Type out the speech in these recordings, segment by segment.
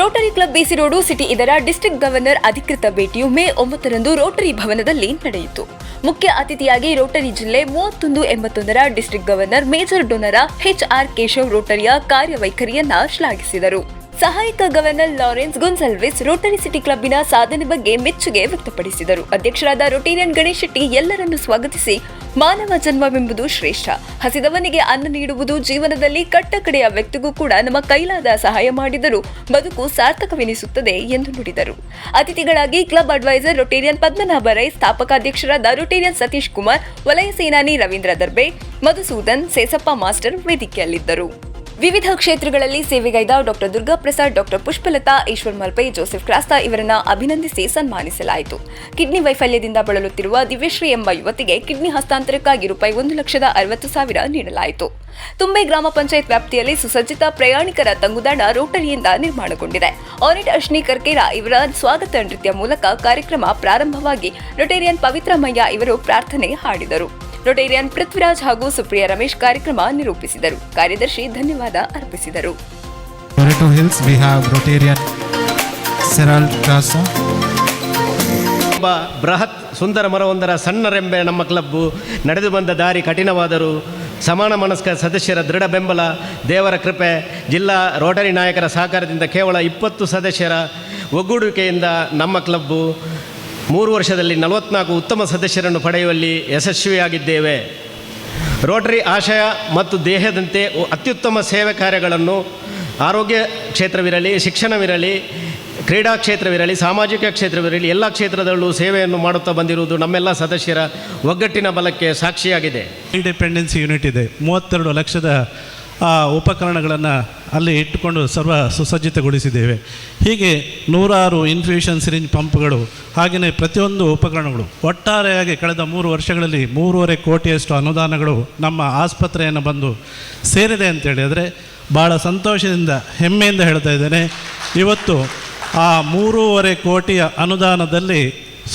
Rotary club ಬಿಸಿ road city ಇದರ district governor ಅಧಿಕೃತ ಭೇಟಿಯು May 9ರಂದು Rotary ಭವನದಲ್ಲಿ ನಡೆಯಿತು. ಮುಖ್ಯ ಅತಿಥಿಯಾಗಿ ರೋಟರಿ ಜಿಲ್ಲೆ 3181ರ district governor major donor HR Keshav ರೋಟರಿಯ ಕಾರ್ಯವೈಖರಿಯನ್ನ ಶ್ಲಾಘಿಸಿದರು. ಸಹಾಯಕ governor Lawrence Gonsalves rotary city ಕ್ಲಬ್ಬಿನ ಸಾಧನೆ ಬಗ್ಗೆ ಮೆಚ್ಚುಗೆ ವ್ಯಕ್ತಪಡಿಸಿದರು. ಅಧ್ಯಕ್ಷರಾದ ರೋಟೇರಿಯನ್ ಗಣೇಶ್ ಶೆಟ್ಟಿ ಎಲ್ಲರನ್ನೂ ಸ್ವಾಗತಿಸಿ, ಮಾನವ ಜನ್ಮವೆಂಬುದು ಶ್ರೇಷ್ಠ, ಹಸಿದವನಿಗೆ ಅನ್ನ ನೀಡುವುದು ಜೀವನದಲ್ಲಿ ಕಟ್ಟಕಡೆಯ ವ್ಯಕ್ತಿಗೂ ಕೂಡ ನಮ್ಮ ಕೈಲಾದ ಸಹಾಯ ಮಾಡಿದರೂ ಬದುಕು ಸಾರ್ಥಕವೆನಿಸುತ್ತದೆ ಎಂದು ನುಡಿದರು. ಅತಿಥಿಗಳಾಗಿ club adviser rotarian Padmanabha Rai, ಸ್ಥಾಪಕಾಧ್ಯಕ್ಷರಾದ ರೋಟೇರಿಯನ್ ಸತೀಶ್ ಕುಮಾರ್, ವಲಯ ಸೇನಾನಿ ರವೀಂದ್ರ ದರ್ಬೆ, ಮಧುಸೂದನ್, ಸೇಸಪ್ಪ ಮಾಸ್ಟರ್ ವೇದಿಕೆಯಲ್ಲಿದ್ದರು. ವಿವಿಧ ಕ್ಷೇತ್ರಗಳಲ್ಲಿ ಸೇವೆಗೈದ ಡಾಕ್ಟರ್ ದುರ್ಗಾ ಪ್ರಸಾದ್, ಡಾಕ್ಟರ್ ಪುಷ್ಪಲತಾ, ಈಶ್ವರ್ ಮಲ್ಪೆ, ಜೋಸೆಫ್ ಕ್ರಾಸ್ತಾ ಇವರನ್ನ ಅಭಿನಂದಿಸಿ ಸನ್ಮಾನಿಸಲಾಯಿತು. ಕಿಡ್ನಿ ವೈಫಲ್ಯದಿಂದ ಬಳಲುತ್ತಿರುವ ದಿವ್ಯಶ್ರೀ ಎಂಬ ಯುವತಿಗೆ ಕಿಡ್ನಿ ಹಸ್ತಾಂತರಕ್ಕಾಗಿ ₹1,60,000 ನೀಡಲಾಯಿತು. ತುಂಬೆ ಗ್ರಾಮ ಪಂಚಾಯತ್ ವ್ಯಾಪ್ತಿಯಲ್ಲಿ ಸುಸಜ್ಜಿತ ಪ್ರಯಾಣಿಕರ ತಂಗುದಾಣ ರೋಟರಿಯಿಂದ ನಿರ್ಮಾಣಗೊಂಡಿದೆ. ಆನಿಟ್ ಅಶ್ನಿ ಕರ್ಕೇರ ಇವರ ಸ್ವಾಗತ ನೃತ್ಯ ಮೂಲಕ ಕಾರ್ಯಕ್ರಮ ಪ್ರಾರಂಭವಾಗಿ ರೋಟೇರಿಯನ್ ಪವಿತ್ರಮಯ್ಯ ಇವರು ಪ್ರಾರ್ಥನೆ ಹಾಡಿದರು. ರೋಟೇರಿಯನ್ ಪೃಥ್ವಿರಾಜ್ ಹಾಗೂ ಸುಪ್ರಿಯಾ ರಮೇಶ್ ಕಾರ್ಯಕ್ರಮ ನಿರೂಪಿಸಿದರು. ಕಾರ್ಯದರ್ಶಿ ಧನ್ಯವಾದ ಅರ್ಪಿಸಿದರು. ಬೃಹತ್ ಸುಂದರ ಮರವೊಂದರ ಸಣ್ಣ ರೆಂಬೆ ನಮ್ಮ ಕ್ಲಬ್ಬು. ನಡೆದು ಬಂದ ದಾರಿ ಕಠಿಣವಾದರೂ ಸಮಾನ ಮನಸ್ಕ ಸದಸ್ಯರ ದೃಢ ಬೆಂಬಲ, ದೇವರ ಕೃಪೆ, ಜಿಲ್ಲಾ ರೋಟರಿ ನಾಯಕರ ಸಹಕಾರದಿಂದ ಕೇವಲ 20 ಸದಸ್ಯರ ಒಗ್ಗೂಡುವಿಕೆಯಿಂದ ನಮ್ಮ ಕ್ಲಬ್ಬು 3 ವರ್ಷದಲ್ಲಿ 44 ಉತ್ತಮ ಸದಸ್ಯರನ್ನು ಪಡೆಯುವಲ್ಲಿ ಯಶಸ್ವಿಯಾಗಿದ್ದೇವೆ. ರೋಟರಿ ಆಶಯ ಮತ್ತು ದೇಹದಂತೆ ಅತ್ಯುತ್ತಮ ಸೇವೆ ಕಾರ್ಯಗಳನ್ನು ಆರೋಗ್ಯ ಕ್ಷೇತ್ರವಿರಲಿ, ಶಿಕ್ಷಣವಿರಲಿ, ಕ್ರೀಡಾ ಕ್ಷೇತ್ರವಿರಲಿ, ಸಾಮಾಜಿಕ ಕ್ಷೇತ್ರವಿರಲಿ, ಎಲ್ಲ ಕ್ಷೇತ್ರದಲ್ಲೂ ಸೇವೆಯನ್ನು ಮಾಡುತ್ತಾ ಬಂದಿರುವುದು ನಮ್ಮೆಲ್ಲ ಸದಸ್ಯರ ಒಗ್ಗಟ್ಟಿನ ಬಲಕ್ಕೆ ಸಾಕ್ಷಿಯಾಗಿದೆ. ಇಂಡಿಪೆಂಡೆನ್ಸ್ ಯೂನಿಟ್ ಇದೆ. 32 ಲಕ್ಷದ ಉಪಕರಣಗಳನ್ನು ಅಲ್ಲಿ ಇಟ್ಟುಕೊಂಡು ಸರ್ವ ಸುಸಜ್ಜಿತಗೊಳಿಸಿದ್ದೇವೆ. ಹೀಗೆ 100 ಇನ್ಫ್ಯೂಷನ್ ಸಿರಿಂಜ್ ಪಂಪ್ಗಳು, ಹಾಗೆಯೇ ಪ್ರತಿಯೊಂದು ಉಪಕರಣಗಳು, ಒಟ್ಟಾರೆಯಾಗಿ ಕಳೆದ 3 ವರ್ಷಗಳಲ್ಲಿ 3.5 ಕೋಟಿಯಷ್ಟು ಅನುದಾನಗಳು ನಮ್ಮ ಆಸ್ಪತ್ರೆಯನ್ನು ಬಂದು ಸೇರಿದೆ ಅಂತೇಳಿ ಆದರೆ ಭಾಳ ಸಂತೋಷದಿಂದ ಹೆಮ್ಮೆಯಿಂದ ಹೇಳ್ತಾ ಇದ್ದೇನೆ. ಇವತ್ತು ಆ 3.5 ಕೋಟಿಯ ಅನುದಾನದಲ್ಲಿ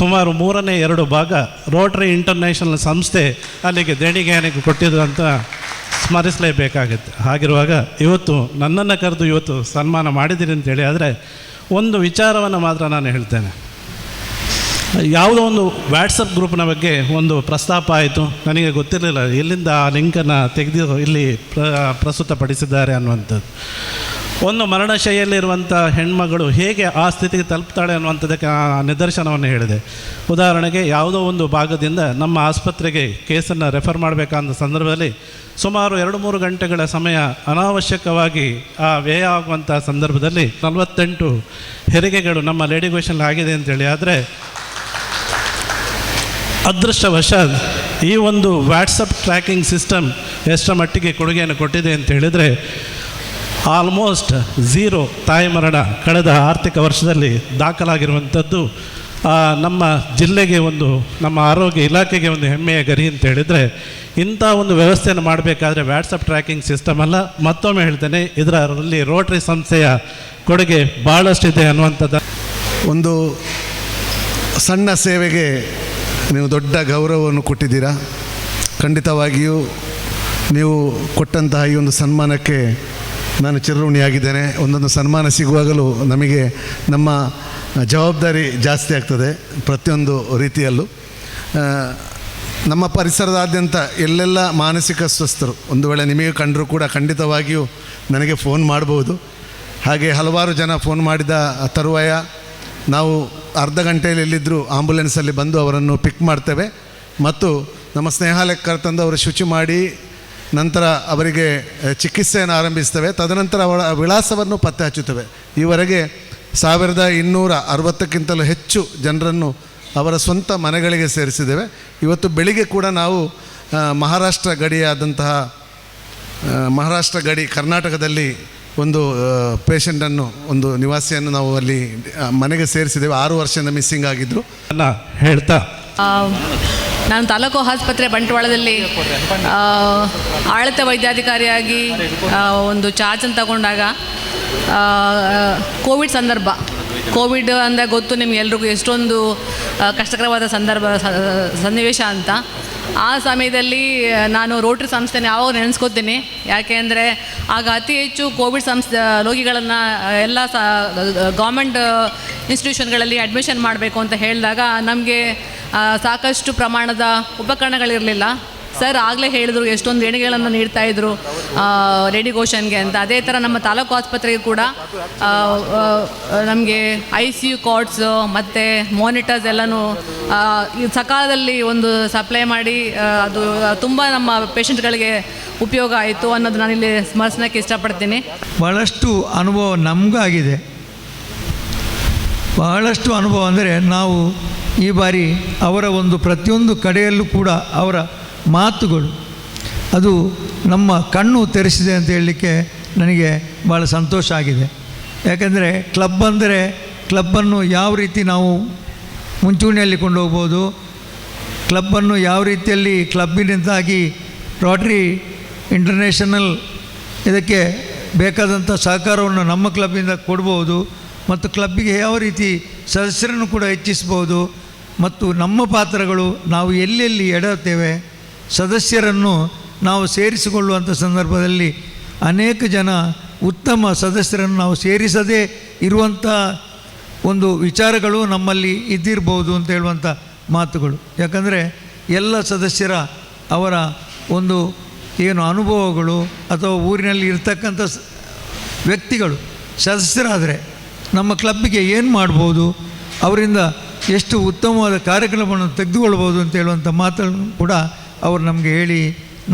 ಸುಮಾರು 2/3 ಭಾಗ ರೋಟರಿ ಇಂಟರ್ನ್ಯಾಷನಲ್ ಸಂಸ್ಥೆ ಅಲ್ಲಿಗೆ ದೇಣಿಗೆಯಾನಿಗೆ ಕೊಟ್ಟಿದ್ದು ಅಂತ ಸ್ಮರಿಸಲೇಬೇಕಾಗುತ್ತೆ. ಹಾಗಿರುವಾಗ ಇವತ್ತು ನನ್ನನ್ನು ಕರೆದು ಇವತ್ತು ಸನ್ಮಾನ ಮಾಡಿದ್ದೀರಿ ಅಂತೇಳಿ ಆದರೆ ಒಂದು ವಿಚಾರವನ್ನು ಮಾತ್ರ ನಾನು ಹೇಳ್ತೇನೆ. ಯಾವುದೋ ಒಂದು ವಾಟ್ಸಪ್ ಗ್ರೂಪ್ನ ಬಗ್ಗೆ ಒಂದು ಪ್ರಸ್ತಾಪ ಆಯಿತು. ನನಗೆ ಗೊತ್ತಿರಲಿಲ್ಲ ಎಲ್ಲಿಂದ ಆ ಲಿಂಕನ್ನು ತೆಗೆದು ಇಲ್ಲಿ ಪ್ರಸ್ತುತಪಡಿಸಿದ್ದಾರೆ ಅನ್ನುವಂಥದ್ದು. ಒಂದು ಮರಣಶೈಲಿಯಲ್ಲಿರುವಂಥ ಹೆಣ್ಮಗಳು ಹೇಗೆ ಆ ಸ್ಥಿತಿಗೆ ತಲುಪ್ತಾಳೆ ಅನ್ನುವಂಥದ್ದಕ್ಕೆ ನಿದರ್ಶನವನ್ನು ಹೇಳಿದೆ. ಉದಾಹರಣೆಗೆ ಯಾವುದೋ ಒಂದು ಭಾಗದಿಂದ ನಮ್ಮ ಆಸ್ಪತ್ರೆಗೆ ಕೇಸನ್ನು ರೆಫರ್ ಮಾಡಬೇಕಂದ ಸಂದರ್ಭದಲ್ಲಿ ಸುಮಾರು 2-3 ಗಂಟೆಗಳ ಸಮಯ ಅನಾವಶ್ಯಕವಾಗಿ ಆ ವ್ಯಯ ಆಗುವಂಥ ಸಂದರ್ಭದಲ್ಲಿ 48 ಹೆರಿಗೆಗಳು ನಮ್ಮ ಲೇಡಿ ಗೋಷನ್ ಆಗಿದೆ ಅಂತೇಳಿ. ಆದರೆ ಅದೃಷ್ಟವಶಾತ್ ಈ ಒಂದು ವಾಟ್ಸಪ್ ಟ್ರ್ಯಾಕಿಂಗ್ ಸಿಸ್ಟಮ್ ಎಷ್ಟರ ಮಟ್ಟಿಗೆ ಕೊಡುಗೆಯನ್ನು ಕೊಟ್ಟಿದೆ ಅಂತ ಹೇಳಿದರೆ ಆಲ್ಮೋಸ್ಟ್ 0 ತಾಯಿ ಮರಣ ಕಳೆದ ಆರ್ಥಿಕ ವರ್ಷದಲ್ಲಿ ದಾಖಲಾಗಿರುವಂಥದ್ದು ನಮ್ಮ ಜಿಲ್ಲೆಗೆ ನಮ್ಮ ಆರೋಗ್ಯ ಇಲಾಖೆಗೆ ಒಂದು ಹೆಮ್ಮೆಯ ಗರಿ ಅಂತ ಹೇಳಿದರೆ, ಇಂಥ ಒಂದು ವ್ಯವಸ್ಥೆಯನ್ನು ಮಾಡಬೇಕಾದ್ರೆ ವಾಟ್ಸಪ್ ಟ್ರ್ಯಾಕಿಂಗ್ ಸಿಸ್ಟಮ್ ಅಲ್ಲ, ಮತ್ತೊಮ್ಮೆ ಹೇಳ್ತೇನೆ ಇದರಲ್ಲಿ ರೋಟರಿ ಸಂಸ್ಥೆಯ ಕೊಡುಗೆ ಭಾಳಷ್ಟಿದೆ ಅನ್ನುವಂಥದ್ದು. ಒಂದು ಸಣ್ಣ ಸೇವೆಗೆ ನೀವು ದೊಡ್ಡ ಗೌರವವನ್ನು ಕೊಟ್ಟಿದ್ದೀರಾ. ಖಂಡಿತವಾಗಿಯೂ ನೀವು ಕೊಟ್ಟಂತಹ ಈ ಒಂದು ಸನ್ಮಾನಕ್ಕೆ ನಾನು ಚಿರಋಣಿಯಾಗಿದ್ದೇನೆ. ಒಂದೊಂದು ಸನ್ಮಾನ ಸಿಗುವಾಗಲೂ ನಮಗೆ ನಮ್ಮ ಜವಾಬ್ದಾರಿ ಜಾಸ್ತಿ ಆಗ್ತದೆ ಪ್ರತಿಯೊಂದು ರೀತಿಯಲ್ಲೂ. ನಮ್ಮ ಪರಿಸರದಾದ್ಯಂತ ಎಲ್ಲೆಲ್ಲ ಮಾನಸಿಕ ಸ್ವಸ್ಥರು ಒಂದು ವೇಳೆ ನಿಮಗೆ ಕಂಡರೂ ಕೂಡ ಖಂಡಿತವಾಗಿಯೂ ನನಗೆ ಫೋನ್ ಮಾಡ್ಬೋದು. ಹಾಗೆ ಹಲವಾರು ಜನ ಫೋನ್ ಮಾಡಿದ ತರುವಾಯ ನಾವು ಅರ್ಧ ಗಂಟೆಯಲ್ಲಿ ಎಲ್ಲಿದ್ದರೂ ಆಂಬುಲೆನ್ಸಲ್ಲಿ ಬಂದು ಅವರನ್ನು ಪಿಕ್ ಮಾಡ್ತೇವೆ ಮತ್ತು ನಮ್ಮ ಸ್ನೇಹಾಲಯಕ್ಕೆ ಕರೆತಂದು ಅವರು ಶುಚಿ ಮಾಡಿ ನಂತರ ಅವರಿಗೆ ಚಿಕಿತ್ಸೆಯನ್ನು ಆರಂಭಿಸ್ತೇವೆ. ತದನಂತರ ಅವರ ವಿಳಾಸವನ್ನು ಪತ್ತೆ ಹಚ್ಚುತ್ತೇವೆ. ಈವರೆಗೆ 1260ಕ್ಕಿಂತಲೂ ಹೆಚ್ಚು ಜನರನ್ನು ಅವರ ಸ್ವಂತ ಮನೆಗಳಿಗೆ ಸೇರಿಸಿದ್ದೇವೆ. ಇವತ್ತು ಬೆಳಿಗ್ಗೆ ಕೂಡ ನಾವು ಮಹಾರಾಷ್ಟ್ರ ಗಡಿ ಕರ್ನಾಟಕದಲ್ಲಿ ಒಂದು ಪೇಷಂಟನ್ನು, ಒಂದು ನಿವಾಸಿಯನ್ನು ನಾವು ಅಲ್ಲಿ ಮನೆಗೆ ಸೇರಿಸಿದ್ದೇವೆ. 6 ವರ್ಷದಿಂದ ಮಿಸ್ಸಿಂಗ್ ಆಗಿದ್ದರು ಹೇಳ್ತಾ ನಾನು ತಾಲೂಕು ಆಸ್ಪತ್ರೆ ಬಂಟ್ವಾಳದಲ್ಲಿ ಆಡಳಿತ ವೈದ್ಯಾಧಿಕಾರಿಯಾಗಿ ಒಂದು ಚಾರ್ಜನ್ನು ತಗೊಂಡಾಗ ಕೋವಿಡ್ ಸಂದರ್ಭ ಕೋವಿಡ್ ಅಂದರೆ ಗೊತ್ತು ನಿಮ್ಗೆ ಎಲ್ರಿಗೂ ಎಷ್ಟೊಂದು ಕಷ್ಟಕರವಾದ ಸನ್ನಿವೇಶ ಅಂತ. ಆ ಸಮಯದಲ್ಲಿ ನಾನು ರೋಟ್ರಿ ಸಂಸ್ಥೆನ ಯಾವಾಗ ನೆನೆಸ್ಕೋತೀನಿ. ಯಾಕೆ ಅಂದರೆ ಆಗ ಅತಿ ಹೆಚ್ಚು ಕೋವಿಡ್ ರೋಗಿಗಳನ್ನು ಎಲ್ಲ ಗೌರ್ಮೆಂಟ್ ಇನ್ಸ್ಟಿಟ್ಯೂಷನ್ಗಳಲ್ಲಿ ಅಡ್ಮಿಷನ್ ಮಾಡಬೇಕು ಅಂತ ಹೇಳಿದಾಗ ನಮಗೆ ಸಾಕಷ್ಟು ಪ್ರಮಾಣದ ಉಪಕರಣಗಳಿರಲಿಲ್ಲ. ಸರ್ ಆಗಲೇ ಹೇಳಿದ್ರು ಎಷ್ಟೊಂದು ದೇಣಿಗೆಗಳನ್ನು ನೀಡ್ತಾಯಿದ್ರು ರೆಡಿಗೋಷನ್ಗೆ ಅಂತ. ಅದೇ ಥರ ನಮ್ಮ ತಾಲೂಕು ಆಸ್ಪತ್ರೆಗೆ ಕೂಡ ನಮಗೆ ICU ಕಾರ್ಡ್ಸು ಮತ್ತು ಮಾನಿಟರ್ಸ್ ಎಲ್ಲನೂ ಈ ಸಕಾಲದಲ್ಲಿ ಒಂದು ಸಪ್ಲೈ ಮಾಡಿ ಅದು ತುಂಬ ನಮ್ಮ ಪೇಷಂಟ್ಗಳಿಗೆ ಉಪಯೋಗ ಆಯಿತು ಅನ್ನೋದು ನಾನಿಲ್ಲಿ ಸ್ಮರಿಸೋಕ್ಕೆ ಇಷ್ಟಪಡ್ತೀನಿ. ಭಾಳಷ್ಟು ಅನುಭವ ನಮಗಾಗಿದೆ. ಬಹಳಷ್ಟು ಅನುಭವ ಅಂದರೆ ನಾವು ಈ ಬಾರಿ ಅವರ ಒಂದು ಪ್ರತಿಯೊಂದು ಕಡೆಯಲ್ಲೂ ಕೂಡ ಅವರ ಮಾತುಗಳು ಅದು ನಮ್ಮ ಕಣ್ಣು ತೆರೆಸಿದೆ ಅಂತ ಹೇಳಲಿಕ್ಕೆ ನನಗೆ ಭಾಳ ಸಂತೋಷ ಆಗಿದೆ. ಯಾಕೆಂದರೆ ಕ್ಲಬ್ ಅಂದರೆ ಕ್ಲಬ್ಬನ್ನು ಯಾವ ರೀತಿ ನಾವು ಮುಂಚೂಣಿಯಲ್ಲಿ ಕೊಂಡೋಗ್ಬೋದು, ಕ್ಲಬ್ಬನ್ನು ಯಾವ ರೀತಿಯಲ್ಲಿ ಕ್ಲಬ್ಬಿನಿಂದಾಗಿ ರೋಟರಿ ಇಂಟರ್ನ್ಯಾಷನಲ್ ಇದಕ್ಕೆ ಬೇಕಾದಂಥ ಸಹಕಾರವನ್ನು ನಮ್ಮ ಕ್ಲಬ್ಬಿಂದ ಕೊಡ್ಬೋದು ಮತ್ತು ಕ್ಲಬ್ಬಿಗೆ ಯಾವ ರೀತಿ ಸದಸ್ಯರನ್ನು ಕೂಡ ಹೆಚ್ಚಿಸ್ಬೋದು ಮತ್ತು ನಮ್ಮ ಪಾತ್ರಗಳು ನಾವು ಎಲ್ಲೆಲ್ಲಿ ಎಡುತ್ತೇವೆ ಸದಸ್ಯರನ್ನು ನಾವು ಸೇರಿಸಿಕೊಳ್ಳುವಂಥ ಸಂದರ್ಭದಲ್ಲಿ ಅನೇಕ ಜನ ಉತ್ತಮ ಸದಸ್ಯರನ್ನು ನಾವು ಸೇರಿಸದೇ ಇರುವಂಥ ಒಂದು ವಿಚಾರಗಳು ನಮ್ಮಲ್ಲಿ ಇದ್ದಿರ್ಬೋದು ಅಂತ ಹೇಳುವಂಥ ಮಾತುಗಳು. ಯಾಕಂದರೆ ಎಲ್ಲ ಸದಸ್ಯರ ಅವರ ಒಂದು ಏನು ಅನುಭವಗಳು ಅಥವಾ ಊರಿನಲ್ಲಿ ಇರ್ತಕ್ಕಂಥ ವ್ಯಕ್ತಿಗಳು ಸದಸ್ಯರಾದರೆ ನಮ್ಮ ಕ್ಲಬ್ಬಿಗೆ ಏನು ಮಾಡ್ಬೋದು, ಅವರಿಂದ ಎಷ್ಟು ಉತ್ತಮವಾದ ಕಾರ್ಯಕ್ರಮವನ್ನು ತೆಗೆದುಕೊಳ್ಬೋದು ಅಂತ ಹೇಳುವಂಥ ಮಾತುಗಳನ್ನು ಕೂಡ ಅವರು ನಮಗೆ ಹೇಳಿ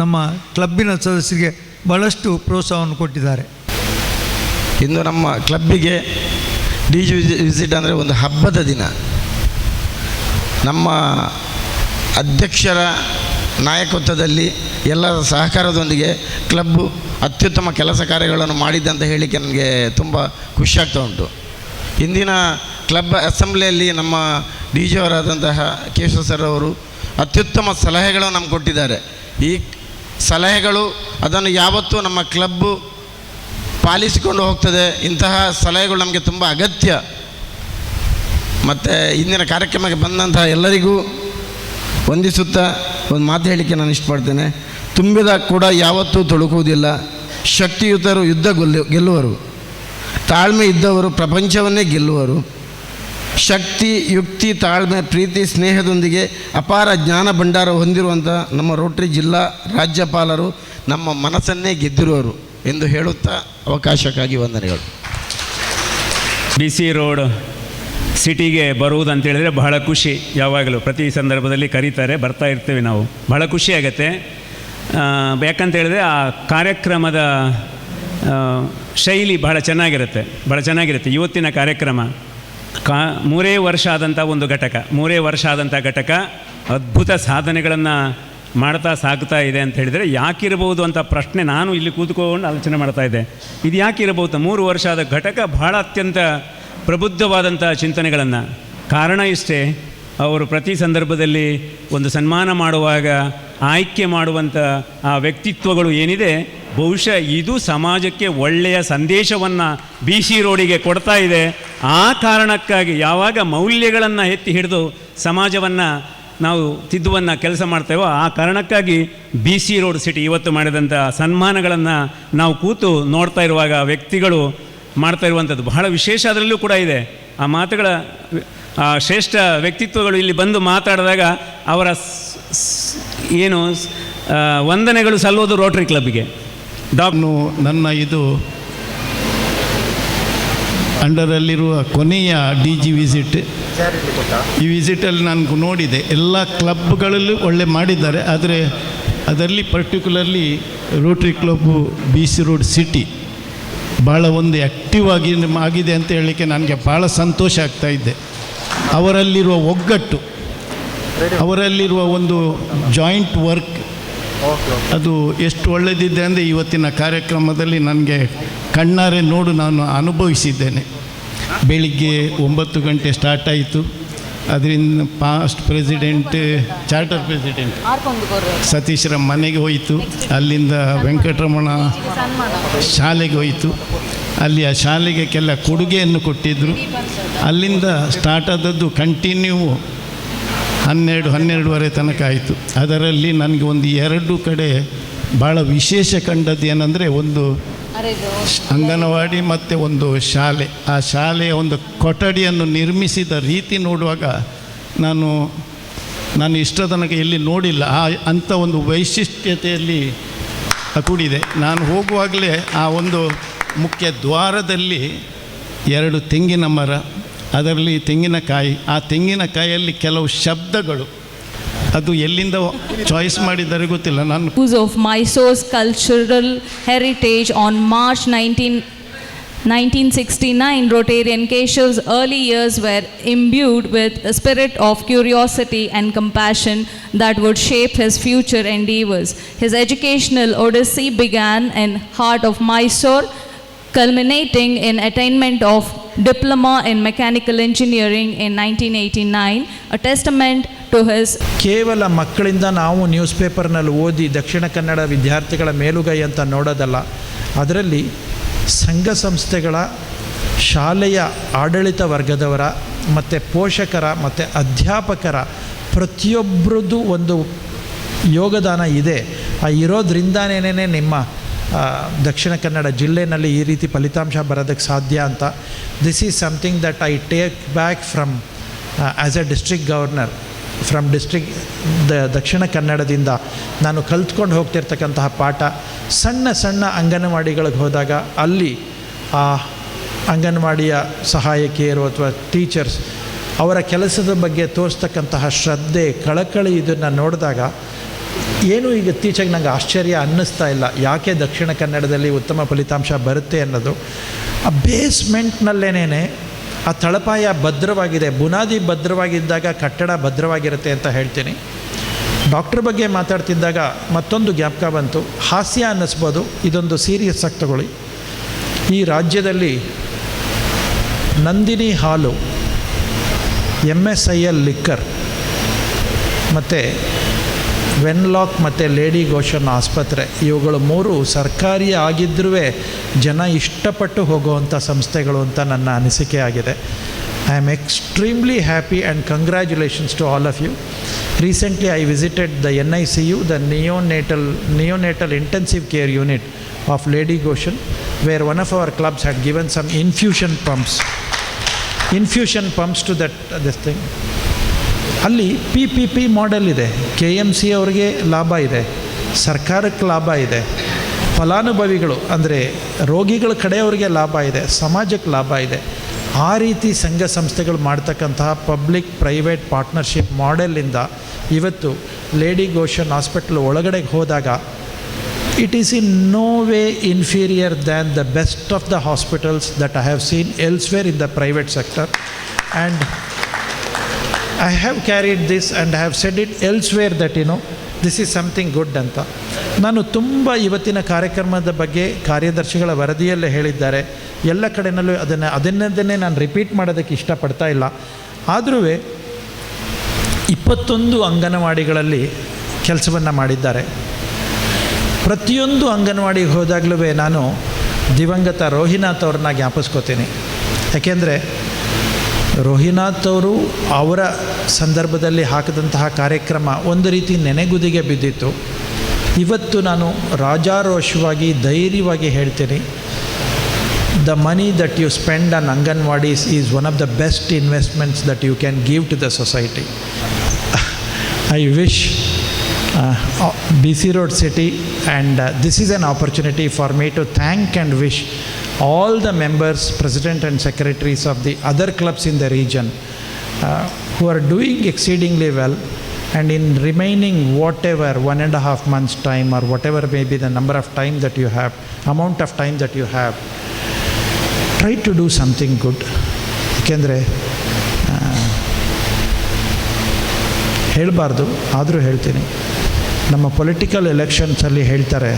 ನಮ್ಮ ಕ್ಲಬ್ಬಿನ ಸದಸ್ಯರಿಗೆ ಭಾಳಷ್ಟು ಪ್ರೋತ್ಸಾಹವನ್ನು ಕೊಟ್ಟಿದ್ದಾರೆ. ಇಂದು ನಮ್ಮ ಕ್ಲಬ್ಬಿಗೆ DG ವಿಸಿಟ್ ಅಂದರೆ ಒಂದು ಹಬ್ಬದ ದಿನ. ನಮ್ಮ ಅಧ್ಯಕ್ಷರ ನಾಯಕತ್ವದಲ್ಲಿ ಎಲ್ಲರ ಸಹಕಾರದೊಂದಿಗೆ ಕ್ಲಬ್ಬು ಅತ್ಯುತ್ತಮ ಕೆಲಸ ಕಾರ್ಯಗಳನ್ನು ಮಾಡಿದ್ದೆ ಅಂತ ಹೇಳಲಿಕ್ಕೆ ನನಗೆ ತುಂಬ ಖುಷಿಯಾಗ್ತಾ ಉಂಟು. ಇಂದಿನ ಕ್ಲಬ್ ಅಸೆಂಬ್ಲಿಯಲ್ಲಿ ನಮ್ಮ DG ಅವರಾದಂತಹ ಕೇಶವ ಸರ್ ಅವರು ಅತ್ಯುತ್ತಮ ಸಲಹೆಗಳನ್ನು ನಮ್ಗೆ ಕೊಟ್ಟಿದ್ದಾರೆ. ಈ ಸಲಹೆಗಳು ಅದನ್ನು ಯಾವತ್ತೂ ನಮ್ಮ ಕ್ಲಬ್ಬು ಪಾಲಿಸಿಕೊಂಡು ಹೋಗ್ತದೆ. ಇಂತಹ ಸಲಹೆಗಳು ನಮಗೆ ತುಂಬ ಅಗತ್ಯ. ಮತ್ತು ಇಂದಿನ ಕಾರ್ಯಕ್ರಮಕ್ಕೆ ಬಂದಂತಹ ಎಲ್ಲರಿಗೂ ವಂದಿಸುತ್ತಾ ಒಂದು ಮಾತು ಹೇಳಲಿಕ್ಕೆ ನಾನು ಇಷ್ಟಪಡ್ತೇನೆ. ತುಂಬಿದ ಕೂಡ ಯಾವತ್ತೂ ತೊಡಕುವುದಿಲ್ಲ. ಶಕ್ತಿಯುತರು ಯುದ್ಧ ಗೆಲ್ಲುವರು. ತಾಳ್ಮೆ ಇದ್ದವರು ಪ್ರಪಂಚವನ್ನೇ ಗೆಲ್ಲುವರು. ಶಕ್ತಿ, ಯುಕ್ತಿ, ತಾಳ್ಮೆ, ಪ್ರೀತಿ, ಸ್ನೇಹದೊಂದಿಗೆ ಅಪಾರ ಜ್ಞಾನ ಭಂಡಾರ ಹೊಂದಿರುವಂಥ ನಮ್ಮ ರೋಟರಿ ಜಿಲ್ಲಾ ರಾಜ್ಯಪಾಲರು ನಮ್ಮ ಮನಸ್ಸನ್ನೇ ಗೆದ್ದಿರುವರು ಎಂದು ಹೇಳುತ್ತಾ ಅವಕಾಶಕ್ಕಾಗಿ ವಂದನೆಗಳು. BC ರೋಡ್ ಸಿಟಿಗೆ ಬರುವುದಂತೇಳಿದರೆ ಬಹಳ ಖುಷಿ. ಯಾವಾಗಲೂ ಪ್ರತಿ ಸಂದರ್ಭದಲ್ಲಿ ಕರೀತಾರೆ, ಬರ್ತಾ ಇರ್ತೀವಿ ನಾವು. ಬಹಳ ಖುಷಿಯಾಗತ್ತೆ. ಯಾಕಂತೇಳಿದ್ರೆ ಆ ಕಾರ್ಯಕ್ರಮದ ಶೈಲಿ ಬಹಳ ಚೆನ್ನಾಗಿರುತ್ತೆ. ಇವತ್ತಿನ ಕಾರ್ಯಕ್ರಮ 3 ವರ್ಷ ಆದಂಥ ಒಂದು ಘಟಕ, 3 ವರ್ಷ ಆದಂಥ ಘಟಕ ಅದ್ಭುತ ಸಾಧನೆಗಳನ್ನು ಮಾಡ್ತಾ ಸಾಗ್ತಾ ಇದೆ ಅಂತ ಹೇಳಿದರೆ ಯಾಕಿರ್ಬೋದು ಅಂತ ಪ್ರಶ್ನೆ ನಾನು ಇಲ್ಲಿ ಕೂತ್ಕೊಂಡು ಆಲೋಚನೆ ಮಾಡ್ತಾಯಿದ್ದೆ. ಇದು ಯಾಕಿರ್ಬೋದು? 3 ವರ್ಷ ಆದ ಘಟಕ ಬಹಳ ಅತ್ಯಂತ ಪ್ರಬುದ್ಧವಾದಂಥ ಚಿಂತನೆಗಳನ್ನು. ಕಾರಣ ಇಷ್ಟೇ, ಅವರು ಪ್ರತಿ ಸಂದರ್ಭದಲ್ಲಿ ಒಂದು ಸನ್ಮಾನ ಮಾಡುವಾಗ ಆಯ್ಕೆ ಮಾಡುವಂಥ ಆ ವ್ಯಕ್ತಿತ್ವಗಳು ಏನಿದೆ, ಬಹುಶಃ ಇದು ಸಮಾಜಕ್ಕೆ ಒಳ್ಳೆಯ ಸಂದೇಶವನ್ನು BC ರೋಡಿಗೆ ಕೊಡ್ತಾ ಇದೆ. ಆ ಕಾರಣಕ್ಕಾಗಿ ಯಾವಾಗ ಮೌಲ್ಯಗಳನ್ನು ಎತ್ತಿ ಹಿಡಿದು ಸಮಾಜವನ್ನು ನಾವು ತಿದ್ದುವನ್ನು ಕೆಲಸ ಮಾಡ್ತೇವೋ ಆ ಕಾರಣಕ್ಕಾಗಿ BC ರೋಡ್ ಸಿಟಿ ಇವತ್ತು ಮಾಡಿದಂಥ ಸನ್ಮಾನಗಳನ್ನು ನಾವು ಕೂತು ನೋಡ್ತಾ ಇರುವಾಗ ವ್ಯಕ್ತಿಗಳು ಮಾಡ್ತಾ ಇರುವಂಥದ್ದು ಬಹಳ ವಿಶೇಷ ಅದರಲ್ಲೂ ಕೂಡ ಇದೆ. ಆ ಮಾತುಗಳ ಶ್ರೇಷ್ಠ ವ್ಯಕ್ತಿತ್ವಗಳು ಇಲ್ಲಿ ಬಂದು ಮಾತಾಡಿದಾಗ ಅವರ ಏನು ವಂದನೆಗಳು ಸಲ್ಲೋದು ರೋಟರಿ ಕ್ಲಬ್ಗೆ. ನನ್ನ ಇದು ಅಂಡರಲ್ಲಿರುವ ಕೊನೆಯ DG ವಿಸಿಟ್. ಈ ವಿಸಿಟಲ್ಲಿ ನಾನು ನೋಡಿದೆ ಎಲ್ಲ ಕ್ಲಬ್ಗಳಲ್ಲೂ ಒಳ್ಳೆ ಮಾಡಿದ್ದಾರೆ. ಆದರೆ ಅದರಲ್ಲಿ particularly Rotary club BC road city ಭಾಳ ಒಂದು ಆ್ಯಕ್ಟಿವ್ ಆಗಿದೆ ಅಂತ ಹೇಳಲಿಕ್ಕೆ ನನಗೆ ಭಾಳ ಸಂತೋಷ ಆಗ್ತಾಯಿದ್ದೆ. ಅವರಲ್ಲಿರುವ ಒಗ್ಗಟ್ಟು, ಅವರಲ್ಲಿರುವ ಒಂದು ಜಾಯಿಂಟ್ ವರ್ಕ್ ಅದು ಎಷ್ಟು ಒಳ್ಳೆಯದಿದೆ ಅಂದರೆ ಇವತ್ತಿನ ಕಾರ್ಯಕ್ರಮದಲ್ಲಿ ನನಗೆ ಕಣ್ಣಾರೆ ನಾನು ಅನುಭವಿಸಿದ್ದೇನೆ. ಬೆಳಿಗ್ಗೆ 9 ಗಂಟೆ ಸ್ಟಾರ್ಟ್ ಆಯಿತು. ಅದರಿಂದ ಪಾಸ್ಟ್ ಪ್ರೆಸಿಡೆಂಟ್, ಚಾರ್ಟರ್ ಪ್ರೆಸಿಡೆಂಟ್ ಸತೀಶ್ರ ಮನೆಗೆ ಹೋಯಿತು. ಅಲ್ಲಿಂದ ವೆಂಕಟರಮಣ ಶಾಲೆಗೆ ಹೋಯಿತು. ಅಲ್ಲಿ ಆ ಶಾಲೆಗೆ ಕೆಲ ಕೊಡುಗೆಯನ್ನು ಕೊಟ್ಟಿದ್ದರು. ಅಲ್ಲಿಂದ ಸ್ಟಾರ್ಟ್ ಆದದ್ದು ಕಂಟಿನ್ಯೂ 12-12:30 ತನಕ ಆಯಿತು. ಅದರಲ್ಲಿ ನನಗೆ ಒಂದು 2 ಕಡೆ ಭಾಳ ವಿಶೇಷ ಕಂಡದ್ದು ಏನಂದರೆ, ಒಂದು ಅಂಗನವಾಡಿ ಮತ್ತು ಒಂದು ಶಾಲೆ. ಆ ಶಾಲೆಯ ಒಂದು ಕೊಠಡಿಯನ್ನು ನಿರ್ಮಿಸಿದ ರೀತಿ ನೋಡುವಾಗ ನಾನು ಇಷ್ಟ ತನಕ ಎಲ್ಲಿ ನೋಡಿಲ್ಲ. ಅಂಥ ಒಂದು ವೈಶಿಷ್ಟ್ಯತೆಯಲ್ಲಿ ಕೂಡಿದೆ. ನಾನು ಹೋಗುವಾಗಲೇ ಆ ಒಂದು ಮುಖ್ಯ ದ್ವಾರದಲ್ಲಿ 2 ತೆಂಗಿನ ಮರ, ಅದರಲ್ಲಿ ತೆಂಗಿನಕಾಯಿ, ಆ ತೆಂಗಿನಕಾಯಲ್ಲಿ ಕೆಲವು ಶಬ್ದಗಳು, ಅದು ಎಲ್ಲಿಂದ ಚಾಯ್ಸ್ ಮಾಡಿದ್ದಾರೆ ಗೊತ್ತಿಲ್ಲ. ನಾನು of Mysore's cultural heritage on March 1969, Rotarian Keshav's early years were imbued with a spirit of curiosity and compassion that would shape his future endeavors. His educational odyssey began in heart of Mysore, culminating in attainment of diploma in mechanical engineering in 1989, a testament to his. ಕೇವಲ ಮಕ್ಕಳಿಂದ ನಾವು news ಪೇಪರ್ನಲ್ಲಿ ಓದಿ ದಕ್ಷಿಣ ಕನ್ನಡ ವಿದ್ಯಾರ್ಥಿಗಳ ಮೇಲುಗೈ ಅಂತ ನೋಡೋದಲ್ಲ, ಅದರಲ್ಲಿ ಸಂಘ ಸಂಸ್ಥೆಗಳ, ಶಾಲೆಯ ಆಡಳಿತ ವರ್ಗದವರ ಮತ್ತು ಪೋಷಕರ ಮತ್ತು ಅಧ್ಯಾಪಕರ ಪ್ರತಿಯೊಬ್ಬರದ್ದು ಒಂದು ಯೋಗದಾನ ಇದೆ. ಇರೋದ್ರಿಂದನೇ ನಿಮ್ಮ ದಕ್ಷಿಣ ಕನ್ನಡ ಜಿಲ್ಲೆಯಲ್ಲಿ ಈ ರೀತಿ ಫಲಿತಾಂಶ ಬರೋದಕ್ಕೆ ಸಾಧ್ಯ ಅಂತ. This is something that I take back from as A district governor from ದಕ್ಷಿಣ ಕನ್ನಡದಿಂದ ನಾನು ಕಲ್ತ್ಕೊಂಡು ಹೋಗ್ತಿರ್ತಕ್ಕಂತಹ ಪಾಠ. ಸಣ್ಣ ಸಣ್ಣ ಅಂಗನವಾಡಿಗಳಿಗೆ ಹೋದಾಗ ಅಲ್ಲಿ ಆ ಅಂಗನವಾಡಿಯ ಸಹಾಯಕಿಯರು ಅಥವಾ ಟೀಚರ್ಸ್ ಅವರ ಕೆಲಸದ ಬಗ್ಗೆ ತೋರಿಸ್ತಕ್ಕಂತಹ ಶ್ರದ್ಧೆ, ಕಳಕಳಿ, ಇದನ್ನು ನೋಡಿದಾಗ ಏನು ಈಗ ಇತ್ತೀಚೆಗೆ ನನಗೆ ಆಶ್ಚರ್ಯ ಅನ್ನಿಸ್ತಾ ಇಲ್ಲ, ಯಾಕೆ ದಕ್ಷಿಣ ಕನ್ನಡದಲ್ಲಿ ಉತ್ತಮ ಫಲಿತಾಂಶ ಬರುತ್ತೆ ಅನ್ನೋದು. ಆ ಬೇಸ್ಮೆಂಟ್ನಲ್ಲೇನೇ ಆ ತಳಪಾಯ ಭದ್ರವಾಗಿದೆ, ಬುನಾದಿ ಭದ್ರವಾಗಿದ್ದಾಗ ಕಟ್ಟಡ ಭದ್ರವಾಗಿರುತ್ತೆ ಅಂತ ಹೇಳ್ತೀನಿ. ಡಾಕ್ಟ್ರ್ ಬಗ್ಗೆ ಮಾತಾಡ್ತಿದ್ದಾಗ ಮತ್ತೊಂದು ಜ್ಞಾಪಕ ಬಂತು, ಹಾಸ್ಯ ಅನ್ನಿಸ್ಬೋದು, ಇದೊಂದು ಸೀರಿಯಸ್ ಆಗಿ ತಗೊಳ್ಳಿ. ಈ ರಾಜ್ಯದಲ್ಲಿ ನಂದಿನಿ ಹಾಲು, MSIL ಲಿಕ್ಕರ್ ಮತ್ತು ವೆನ್ಲಾಕ್ ಮತ್ತು ಲೇಡಿ ಗೋಶನ್ ಆಸ್ಪತ್ರೆ, ಇವುಗಳು 3 ಸರ್ಕಾರಿ ಆಗಿದ್ದರೂ ಜನ ಇಷ್ಟಪಟ್ಟು ಹೋಗುವಂಥ ಸಂಸ್ಥೆಗಳು ಅಂತ ನನ್ನ ಅನಿಸಿಕೆ ಆಗಿದೆ. I am extremely happy and congratulations to all of you. Recently I visited the NICU, the neonatal intensive care unit of Lady Goshen, where one of our clubs had given some infusion pumps to this thing. ಅಲ್ಲಿ PPP model ಇದೆ. KMC ಅವರಿಗೆ ಲಾಭ ಇದೆ, ಸರ್ಕಾರಕ್ಕೆ ಲಾಭ ಇದೆ, ಫಲಾನುಭವಿಗಳು ಅಂದರೆ ರೋಗಿಗಳ ಕಡೆಯವರಿಗೆ ಲಾಭ ಇದೆ, ಸಮಾಜಕ್ಕೆ ಲಾಭ ಇದೆ. ಆ ರೀತಿ ಸಂಘ ಸಂಸ್ಥೆಗಳು ಮಾಡ್ತಕ್ಕಂತಹ ಪಬ್ಲಿಕ್ ಪ್ರೈವೇಟ್ ಪಾರ್ಟ್ನರ್ಶಿಪ್ ಮಾಡೆಲಿಂದ ಇವತ್ತು ಲೇಡಿ ಗೋಶನ್ ಹಾಸ್ಪಿಟಲ್ ಒಳಗಡೆಗೆ ಹೋದಾಗ it is in no way inferior than the best of the hospitals that I have seen elsewhere in the private sector. And I have carried this and I have said it elsewhere that this is something good ಅಂತ. ನಾನು ತುಂಬ ಇವತ್ತಿನ ಕಾರ್ಯಕ್ರಮದ ಬಗ್ಗೆ ಕಾರ್ಯದರ್ಶಿಗಳ ವರದಿಯಲ್ಲೇ ಹೇಳಿದ್ದಾರೆ, ಎಲ್ಲ ಕಡೆಯಲ್ಲೂ ಅದನ್ನೇ ನಾನು ರಿಪೀಟ್ ಮಾಡೋದಕ್ಕೆ ಇಷ್ಟಪಡ್ತಾ ಇಲ್ಲ. ಆದರೂ 21 ಅಂಗನವಾಡಿಗಳಲ್ಲಿ ಕೆಲಸವನ್ನು ಮಾಡಿದ್ದಾರೆ. ಪ್ರತಿಯೊಂದು ಅಂಗನವಾಡಿಗೆ ಹೋದಾಗಲೂ ನಾನು ದಿವಂಗತ ರೋಹಿನಾಥ್ ಅವ್ರನ್ನ ಜ್ಞಾಪಿಸ್ಕೋತೀನಿ. ಯಾಕೆಂದರೆ ರೋಹಿನಾಥ್ ಅವರು ಅವರ ಸಂದರ್ಭದಲ್ಲಿ ಹಾಕಿದಂತಹ ಕಾರ್ಯಕ್ರಮ ಒಂದು ರೀತಿ ನೆನೆಗುದಿಗೆ ಬಿದ್ದಿತ್ತು. ಇವತ್ತು ನಾನು ರಾಜಾರೋಷವಾಗಿ ಧೈರ್ಯವಾಗಿ ಹೇಳ್ತೀನಿ, the money that you spend on anganwadis is one of the best investments that you can give to the society. I wish BC Road City, and this is an opportunity for me to thank and wish all the members, president and secretaries of the other clubs in the region who are doing exceedingly well, and in remaining whatever 1.5 months time or whatever may be the number of time that you have, amount of time that you have, try to do something good. ಯಾಕೆಂದರೆ ಹೇಳಬಾರ್ದು, ಆದರೂ ಹೇಳ್ತೀನಿ. ನಮ್ಮ political ಎಲೆಕ್ಷನ್ಸಲ್ಲಿ ಹೇಳ್ತಾರೆ,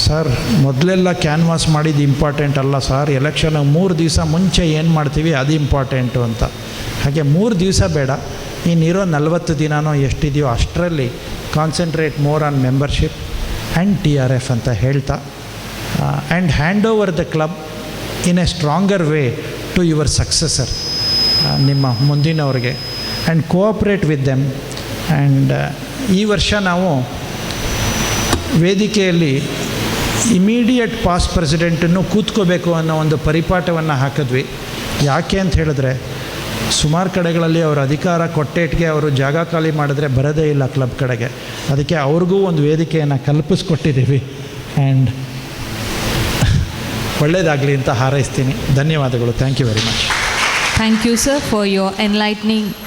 sir ಮೊದಲೆಲ್ಲ canvas ಮಾಡಿದ್ದು important ಅಲ್ಲ sir, election 3 ದಿವಸ ಮುಂಚೆ ಏನು ಮಾಡ್ತೀವಿ ಅದು ಇಂಪಾರ್ಟೆಂಟು ಅಂತ. ಹಾಗೆ 3 ದಿವಸ ಬೇಡ, ಇನ್ನಿರೋ 40 ದಿನನೋ ಎಷ್ಟಿದೆಯೋ ಅಷ್ಟರಲ್ಲಿ concentrate more on membership and TRF ಅಂತ ಹೇಳ್ತಾ, and hand over the club in a stronger way to your successor, ನಿಮ್ಮ ಮುಂದಿನವ್ರಿಗೆ, and cooperate with them. And ಈ ವರ್ಷ ನಾವು ವೇದಿಕೆಯಲ್ಲಿ ಇಮಿಡಿಯೇಟ್ ಪಾಸ್ಟ್ ಪ್ರೆಸಿಡೆಂಟನ್ನು ಕೂತ್ಕೋಬೇಕು ಅನ್ನೋ ಒಂದು ಪರಿಪಾಠವನ್ನು ಹಾಕಿದ್ವಿ. ಯಾಕೆ ಅಂತ ಹೇಳಿದ್ರೆ ಸುಮಾರು ಕಡೆಗಳಲ್ಲಿ ಅವರು ಅಧಿಕಾರ ಕೊಟ್ಟೇಟ್ಗೆ ಅವರು ಜಾಗ ಖಾಲಿ ಮಾಡಿದ್ರೆ ಬರೋದೇ ಇಲ್ಲ ಕ್ಲಬ್ ಕಡೆಗೆ. ಅದಕ್ಕೆ ಅವ್ರಿಗೂ ಒಂದು ವೇದಿಕೆಯನ್ನು ಕಲ್ಪಿಸ್ಕೊಟ್ಟಿದ್ದೀವಿ. ಆ್ಯಂಡ್ ಒಳ್ಳೆಯದಾಗಲಿ ಅಂತ ಹಾರೈಸ್ತೀನಿ. ಧನ್ಯವಾದಗಳು. Thank you very much. Thank you, sir, for your enlightening